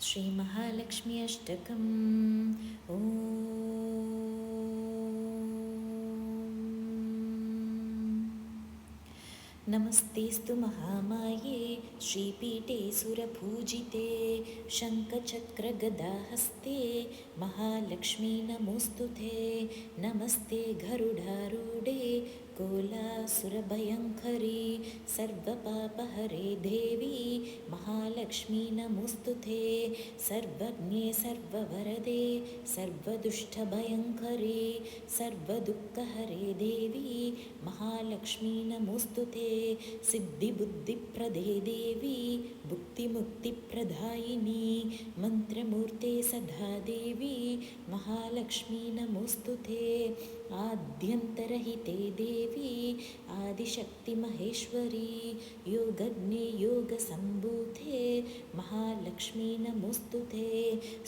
श्रीमहालक्ष्मी अष्टकम् ॐ। नमस्तेस्तु महामाये श्रीपीठे सुरपूजिते शङ्खचक्रगदाहस्ते महालक्ष्मी नमोऽस्तुते। नमस्ते गरुडारूढे कोलासुरभयङ्करी सर्वपापहरे देवी महालक्ष्मी नमोऽस्तुते। सर्वज्ञे सर्ववरदे सर्वदुष्टभयङ्करी सर्वदुःखहरे देवी महालक्ष्मी नमोऽस्तुते। सिद्धिबुद्धिप्रदे देवी भुक्तिमुक्तिप्रदायिनी मन्त्रमूर्ते सदा देवी महालक्ष्मी नमोऽस्तुते। आद्यन्तरहिते देवी आदिशक्तिमहेश्वरी योगज्ञे योगसम्भूते महालक्ष्मी नमोऽस्तुते।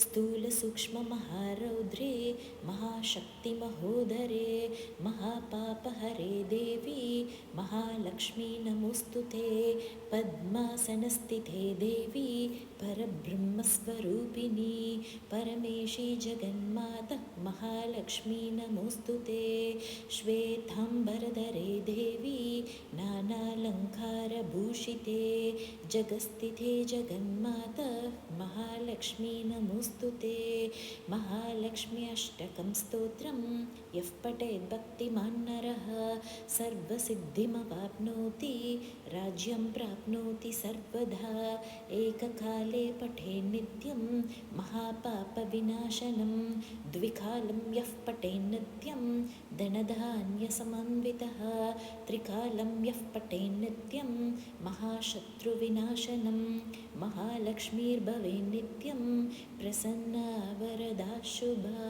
स्थूलसूक्ष्ममहारौद्रे महाशक्तिमहोदरे महापापहरे देवी महालक्ष्मी नमोऽस्तुते। पद्मासनस्थिते देवी परब्रह्मस्वरूपिणी परमेशी जगन्माता महालक्ष्मी नमोऽस्तुते। श्वेताम्बरधरे देवी नानालङ्कारभूषिते जगस्थिते जगन्माता महालक्ष्मी नमोऽस्तुते। महालक्ष्मी अष्टकं स्तोत्रं यः पठेत् भक्तिमान् नरः सर्वसिद्धिमवाप्नोति राज्यं प्राप्नोति सर्वदा। एककाले पठेन् नित्यं महापापविनाशनं द्विकालं यः पठेन् नित्यं धनधान्यसमन्वितः त्रिकालं यः पठेन् नित्यं महाशत्रुविनाशनं महालक्ष्मीर्भवेन् नित्यं प्रसन्ना वरदा शुभा।